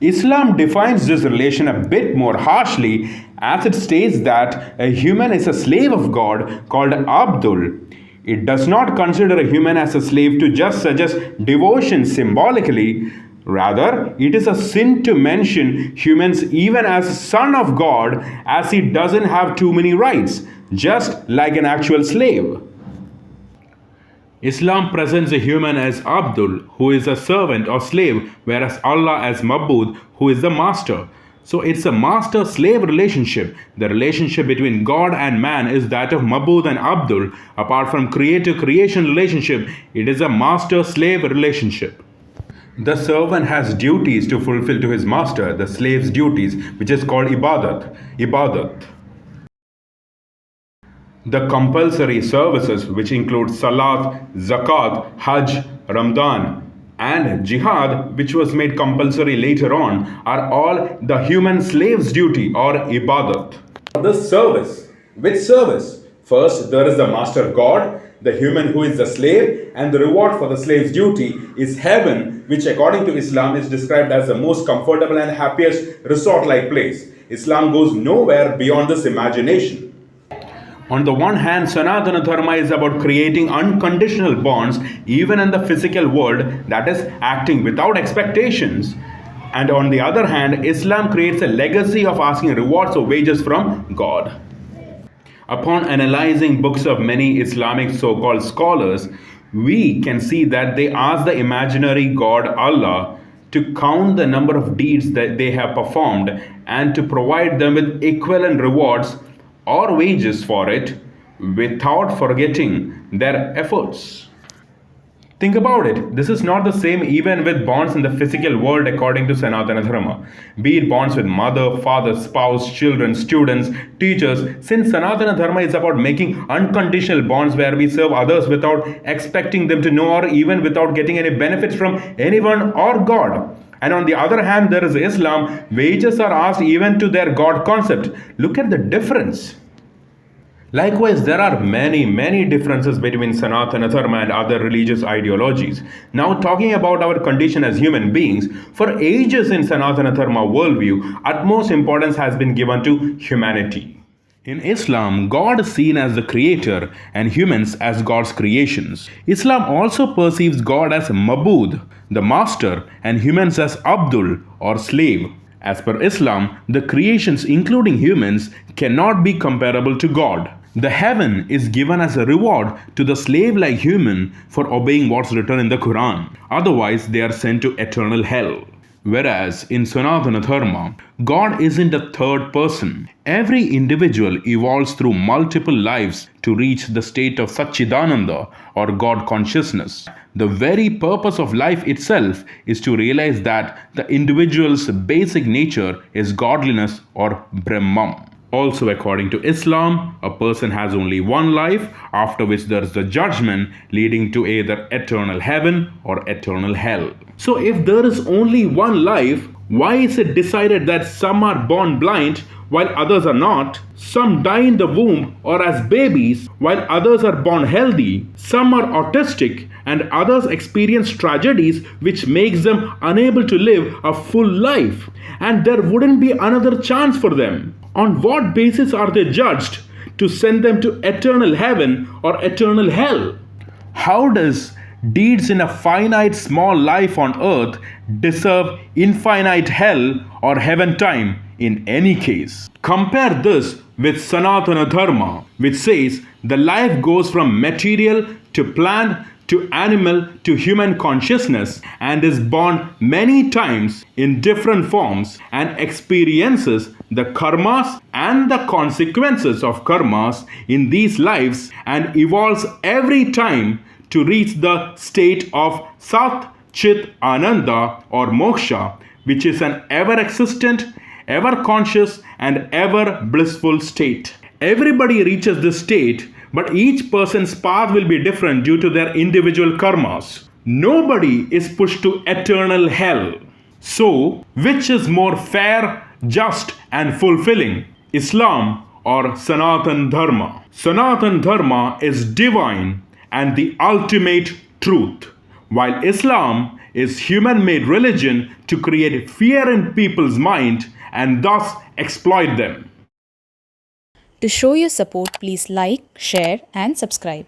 Islam defines this relation a bit more harshly as it states that a human is a slave of God called Abdul. It does not consider a human as a slave to just suggest devotion symbolically. Rather, it is a sin to mention humans even as son of God, as he doesn't have too many rights, just like an actual slave. Islam presents a human as Abdul, who is a servant or slave, whereas Allah as Mabud, who is the master. So it's a master-slave relationship. The relationship between God and man is that of Mabud and Abdul. Apart from creator-creation relationship, it is a master-slave relationship. The servant has duties to fulfill to his master, the slave's duties, which is called ibadat. The compulsory services, which include salat, zakat, hajj, ramadan, and jihad, which was made compulsory later on, are all the human slave's duty or ibadat. The service. Which service? First, there is the master God, the human who is the slave, and the reward for the slave's duty is heaven, which according to Islam is described as the most comfortable and happiest resort-like place. Islam goes nowhere beyond this imagination. On the one hand, Sanathana Dharma is about creating unconditional bonds even in the physical world, that is, acting without expectations. And on the other hand, Islam creates a legacy of asking rewards or wages from God. Upon analyzing books of many Islamic so-called scholars, we can see that they ask the imaginary God Allah to count the number of deeds that they have performed and to provide them with equivalent rewards or wages for it without forgetting their efforts. Think about it. This is not the same even with bonds in the physical world according to Sanatana Dharma. Be it bonds with mother, father, spouse, children, students, teachers. Since Sanatana Dharma is about making unconditional bonds where we serve others without expecting them to know or even without getting any benefits from anyone or God. And on the other hand, there is Islam. Wages are asked even to their God concept. Look at the difference. Likewise, there are many differences between Sanatana Dharma and other religious ideologies. Now, talking about our condition as human beings, for ages in Sanatana Dharma worldview, utmost importance has been given to humanity. In Islam, God is seen as the creator and humans as God's creations. Islam also perceives God as Mabud, the master, and humans as Abdul, or slave. As per Islam, the creations, including humans, cannot be comparable to God. The heaven is given as a reward to the slave-like human for obeying what's written in the Quran. Otherwise, they are sent to eternal hell. Whereas in Sanatana Dharma, God isn't a third person. Every individual evolves through multiple lives to reach the state of Satchidananda or God consciousness. The very purpose of life itself is to realize that the individual's basic nature is godliness or Brahman. Also, according to Islam, a person has only one life, after which there is the judgment leading to either eternal heaven or eternal hell. So if there is only one life, why is it decided that some are born blind while others are not? Some die in the womb or as babies while others are born healthy. Some are autistic and others experience tragedies which makes them unable to live a full life. And there wouldn't be another chance for them. On what basis are they judged to send them to eternal heaven or eternal hell? How does deeds in a finite small life on earth deserve infinite hell or heaven time in any case? Compare this with Sanatana Dharma, which says the life goes from material to plant to animal to human consciousness and is born many times in different forms and experiences the karmas and the consequences of karmas in these lives and evolves every time to reach the state of Sat Chit Ananda or Moksha, which is an ever-existent, ever-conscious and ever-blissful state. Everybody reaches this state, but each person's path will be different due to their individual karmas. Nobody is pushed to eternal hell. So, which is more fair, just and fulfilling, Islam or Sanatana Dharma? Sanatana Dharma is divine and the ultimate truth. while Islam is human-made religion to create fear in people's mind and thus exploit them. To show your support, please like, share and subscribe.